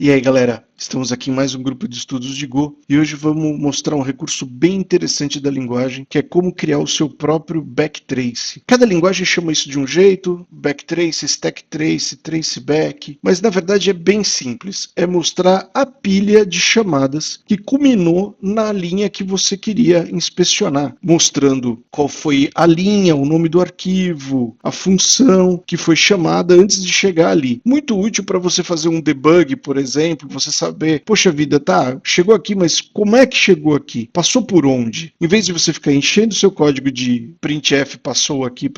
E aí galera, estamos aqui em mais um grupo de estudos de Go e hoje vamos mostrar um recurso bem interessante da linguagem, que é como criar o seu próprio backtrace. Cada linguagem chama isso de um jeito, backtrace, stacktrace, traceback, mas na verdade é bem simples, é mostrar a pilha de chamadas que culminou na linha que você queria inspecionar, mostrando qual foi a linha, o nome do arquivo, a função que foi chamada antes de chegar ali. Muito útil para você fazer um debug, por exemplo, você saber, poxa vida, tá, chegou aqui, mas como é que chegou aqui? Passou por onde? Em vez de você ficar enchendo o seu código de printf passou aqui,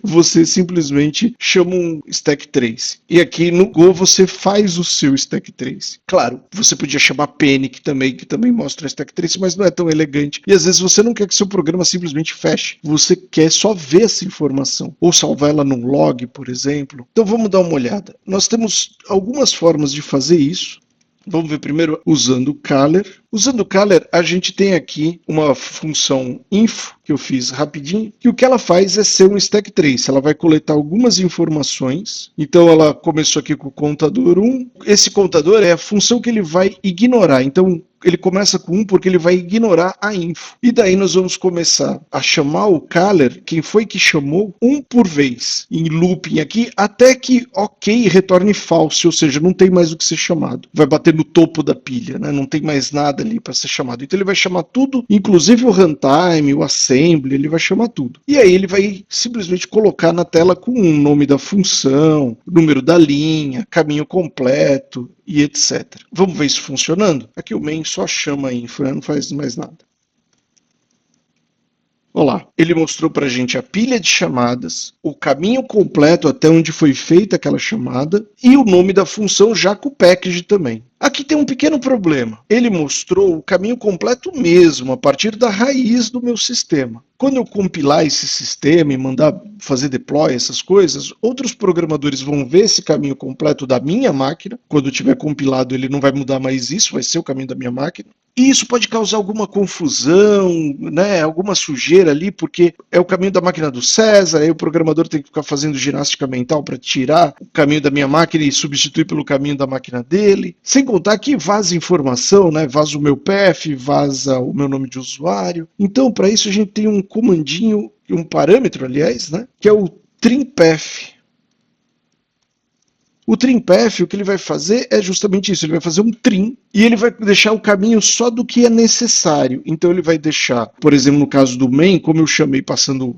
você simplesmente chama um stack trace. E aqui no Go você faz o seu stack trace. Claro, você podia chamar panic também, que também mostra stack trace, mas não é tão elegante. E às vezes você não quer que seu programa simplesmente feche. Você quer só ver essa informação. Ou salvar ela num log, por exemplo. Então vamos dar uma olhada. Nós temos algumas formas de fazer isso. Vamos ver primeiro usando o Caller. Usando o Caller, a gente tem aqui uma função info, que eu fiz rapidinho, que o que ela faz é ser um stack trace. Ela vai coletar algumas informações. Então ela começou aqui com o contador 1. Esse contador é a função que ele vai ignorar. Então ele começa com 1 porque ele vai ignorar a info. E daí nós vamos começar a chamar o caller, quem foi que chamou, um por vez, em looping aqui, até que ok retorne false, ou seja, não tem mais o que ser chamado. Vai bater no topo da pilha, né? Não tem mais nada ali para ser chamado. Então ele vai chamar tudo, inclusive o runtime, o assembly, ele vai chamar tudo. E aí ele vai simplesmente colocar na tela com o nome da função, número da linha, caminho completo, e etc. Vamos ver isso funcionando? Aqui o main só chama a info, né? Não faz mais nada. Olha lá, ele mostrou para a gente a pilha de chamadas, o caminho completo até onde foi feita aquela chamada e o nome da função já com o package também. Aqui tem um pequeno problema. Ele mostrou o caminho completo mesmo, a partir da raiz do meu sistema. Quando eu compilar esse sistema e mandar fazer deploy, essas coisas, outros programadores vão ver esse caminho completo da minha máquina. Quando tiver compilado, ele não vai mudar mais isso, vai ser o caminho da minha máquina. E isso pode causar alguma confusão, né, alguma sujeira ali, porque é o caminho da máquina do César, aí o programador tem que ficar fazendo ginástica mental para tirar o caminho da minha máquina e substituir pelo caminho da máquina dele. Sem contar que vaza informação, né, vaza o meu path, vaza o meu nome de usuário. Então, para isso a gente tem um comandinho, um parâmetro, aliás, né, que é o trimpath. O trimpath, o que ele vai fazer é justamente isso, ele vai fazer um trim e ele vai deixar o caminho só do que é necessário. Então ele vai deixar, por exemplo, no caso do main, como eu chamei passando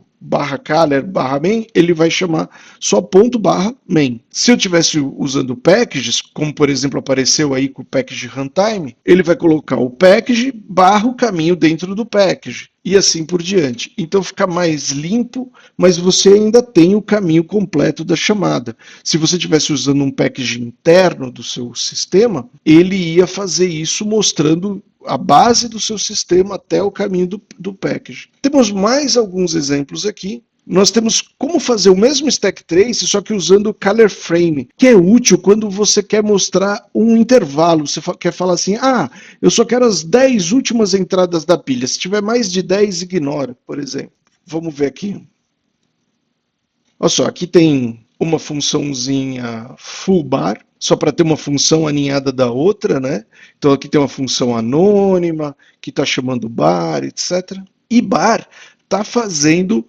/caller /main, ele vai chamar só ponto /main. Se eu estivesse usando packages, como por exemplo apareceu aí com o package runtime, ele vai colocar o package / o caminho dentro do package. E assim por diante. Então fica mais limpo, mas você ainda tem o caminho completo da chamada. Se você estivesse usando um package interno do seu sistema, ele ia fazer isso mostrando a base do seu sistema até o caminho do package. Temos mais alguns exemplos aqui. Nós temos como fazer o mesmo stack trace, só que usando o caller frame, que é útil quando você quer mostrar um intervalo. Você quer falar assim, eu só quero as 10 últimas entradas da pilha. Se tiver mais de 10, ignora, por exemplo. Vamos ver aqui. Olha só, aqui tem uma funçãozinha full bar, só para ter uma função aninhada da outra, né? Então aqui tem uma função anônima, que está chamando bar, etc. E bar está fazendo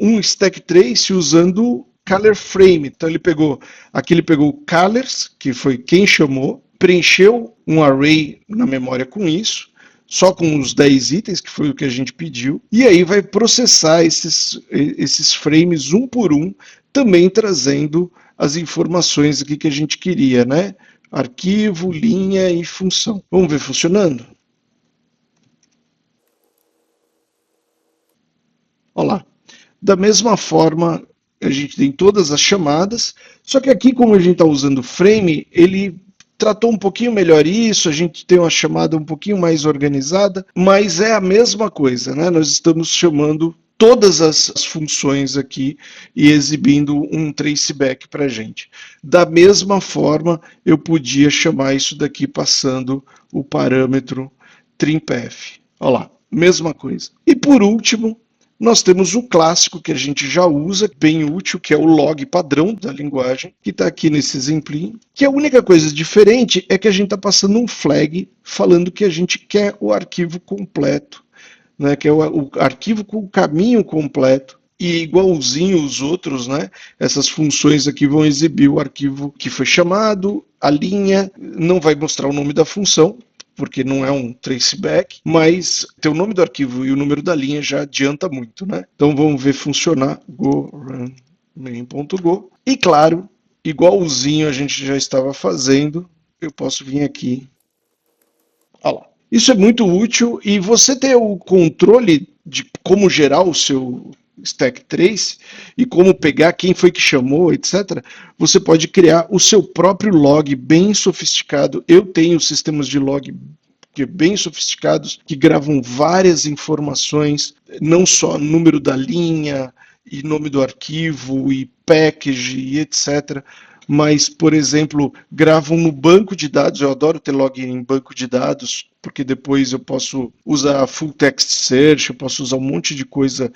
um stack trace usando caller frame. Então ele pegou callers, que foi quem chamou, preencheu um array na memória com isso, só com os 10 itens, que foi o que a gente pediu, e aí vai processar esses frames um por um, também trazendo as informações aqui que a gente queria, né? Arquivo, linha e função. Vamos ver funcionando? Olha lá. Da mesma forma, a gente tem todas as chamadas, só que aqui, como a gente está usando frame, ele tratou um pouquinho melhor isso, a gente tem uma chamada um pouquinho mais organizada, mas é a mesma coisa, né? Nós estamos chamando todas as funções aqui e exibindo um traceback para a gente. Da mesma forma, eu podia chamar isso daqui passando o parâmetro trimpath. Olha lá, mesma coisa. E por último, Nós temos o clássico que a gente já usa, bem útil, que é o log padrão da linguagem, que está aqui nesse exemplinho, que a única coisa diferente é que a gente está passando um flag falando que a gente quer o arquivo completo, né, que é o arquivo com o caminho completo. E igualzinho os outros, né, essas funções aqui vão exibir o arquivo que foi chamado, a linha, não vai mostrar o nome da função, porque não é um traceback, mas ter o nome do arquivo e o número da linha já adianta muito, né? Então vamos ver funcionar go run main.go. E claro, igualzinho a gente já estava fazendo, eu posso vir aqui. Olha lá. Isso é muito útil e você ter o controle de como gerar o seu stack trace e como pegar quem foi que chamou, etc. Você pode criar o seu próprio log bem sofisticado. Eu tenho sistemas de log bem sofisticados que gravam várias informações, não só número da linha e nome do arquivo e package e etc. Mas, por exemplo, gravam no banco de dados. Eu adoro ter login em banco de dados, porque depois eu posso usar full text search, eu posso usar um monte de coisa,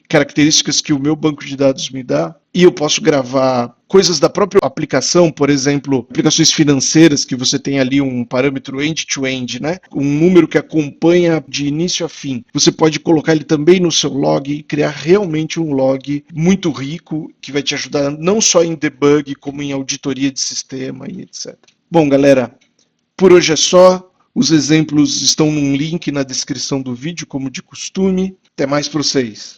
características que o meu banco de dados me dá. E eu posso gravar coisas da própria aplicação, por exemplo, aplicações financeiras, que você tem ali um parâmetro end-to-end, né? Um número que acompanha de início a fim. Você pode colocar ele também no seu log e criar realmente um log muito rico, que vai te ajudar não só em debug, como em auditoria de sistema e etc. Bom, galera, por hoje é só. Os exemplos estão num link na descrição do vídeo, como de costume. Até mais para vocês.